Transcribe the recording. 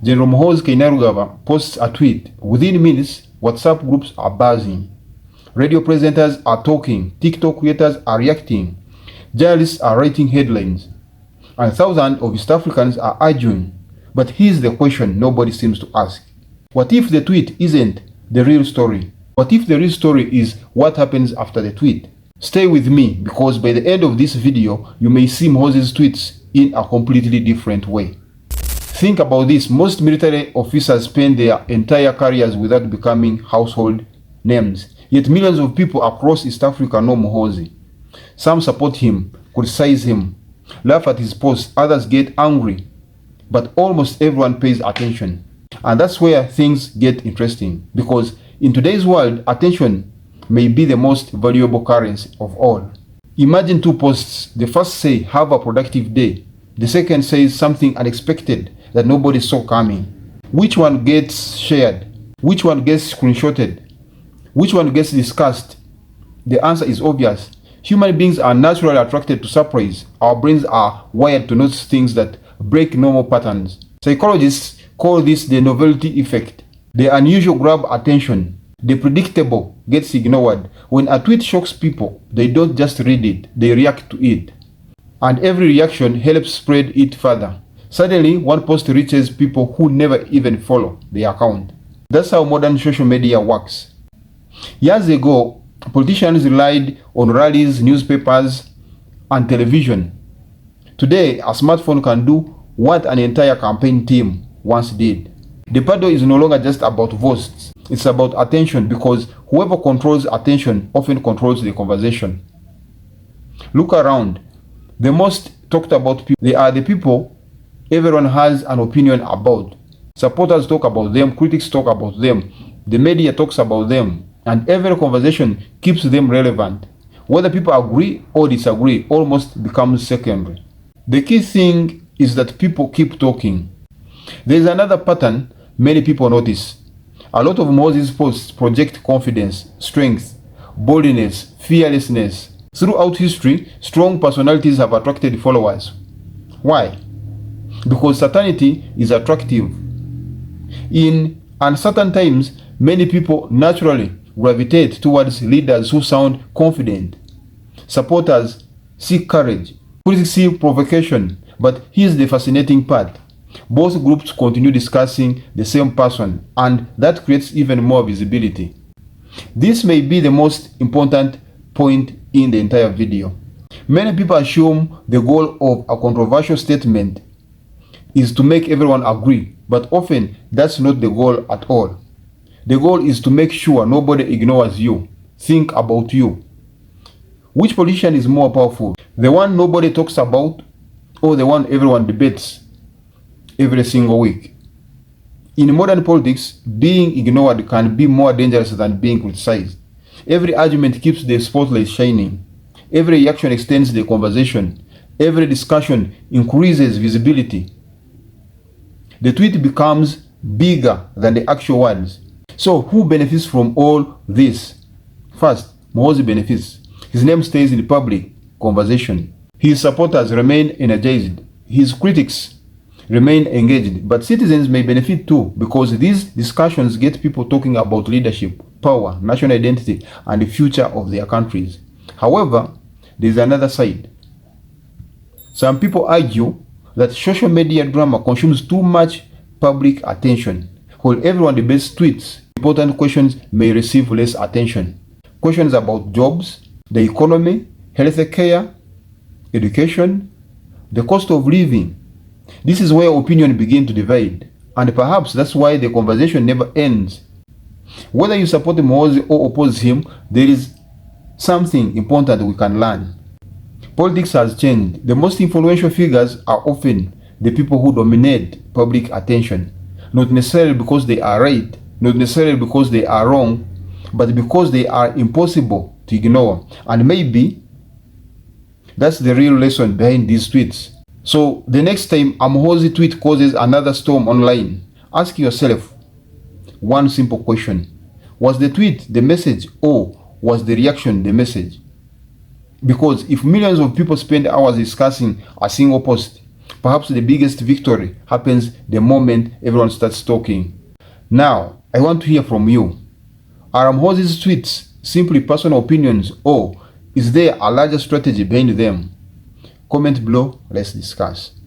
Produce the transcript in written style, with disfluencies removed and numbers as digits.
General Muhoozi Kainerugaba posts a tweet. Within minutes, WhatsApp groups are buzzing. Radio presenters are talking. TikTok creators are reacting. Journalists are writing headlines. And thousands of East Africans are arguing. But here's the question nobody seems to ask. What if the tweet isn't the real story? What if the real story is what happens after the tweet? Stay with me, because by the end of this video, you may see Muhoozi's tweets in a completely different way. Think about this. Most military officers spend their entire careers without becoming household names. Yet millions of people across East Africa know Muhoozi. Some support him, criticize him, laugh at his posts, others get angry. But almost everyone pays attention. And that's where things get interesting, because in today's world, attention may be the most valuable currency of all. Imagine two posts. The first say, "Have a productive day." The second says something unexpected that nobody saw coming. Which one gets shared? Which one gets screenshotted? Which one gets discussed? The answer is obvious. Human beings are naturally attracted to surprise. Our brains are wired to notice things that break normal patterns. Psychologists call this the novelty effect. The unusual grab attention. The predictable gets ignored. When a tweet shocks people, they don't just read it, they react to it. And every reaction helps spread it further. Suddenly, one post reaches people who never even follow the account. That's how modern social media works. Years ago, politicians relied on rallies, newspapers, and television. Today, a smartphone can do what an entire campaign team once did. The battle is no longer just about votes. It's about attention, because whoever controls attention often controls the conversation. Look around. The most talked about people, they are the people everyone has an opinion about. Supporters talk about them, critics talk about them, the media talks about them, and every conversation keeps them relevant. Whether people agree or disagree almost becomes secondary. The key thing is that people keep talking. There is another pattern many people notice. A lot of Muhoozi's posts project confidence, strength, boldness, fearlessness. Throughout history, strong personalities have attracted followers. Why? Because certainty is attractive. In uncertain times, many people naturally gravitate towards leaders who sound confident. Supporters seek courage. Critics see provocation. But here's the fascinating part. Both groups continue discussing the same person, and that creates even more visibility. This may be the most important point in the entire video. Many people assume the goal of a controversial statement is to make everyone agree, but often that's not the goal at all. The goal is to make sure nobody ignores you, think about you. Which politician is more powerful? The one nobody talks about, or the one everyone debates every single week? In modern politics, being ignored can be more dangerous than being criticized. Every argument keeps the spotlight shining. Every reaction extends the conversation. Every discussion increases visibility. The tweet becomes bigger than the actual words. So who benefits from all this? First, Muhoozi benefits. His name stays in public conversation. His supporters remain energized. His critics remain engaged. But citizens may benefit too, because these discussions get people talking about leadership, power, national identity, and the future of their countries. However, there is another side. Some people argue that social media drama consumes too much public attention. While everyone debates tweets, important questions may receive less attention. Questions about jobs, the economy, healthcare, education, the cost of living. This is where opinion begins to divide, and perhaps that's why the conversation never ends. Whether you support Muhoozi or oppose him, there is something important we can learn. Politics has changed. The most influential figures are often the people who dominate public attention, not necessarily because they are right, not necessarily because they are wrong, but because they are impossible to ignore. And maybe that's the real lesson behind these tweets. So the next time a Muhoozi tweet causes another storm online, ask yourself one simple question. Was the tweet the message, or was the reaction the message? Because if millions of people spend hours discussing a single post, Perhaps the biggest victory happens the moment everyone starts talking. Now, I want to hear from you. Are Muhoozi's tweets simply personal opinions, or is there a larger strategy behind them? Comment below, let's discuss.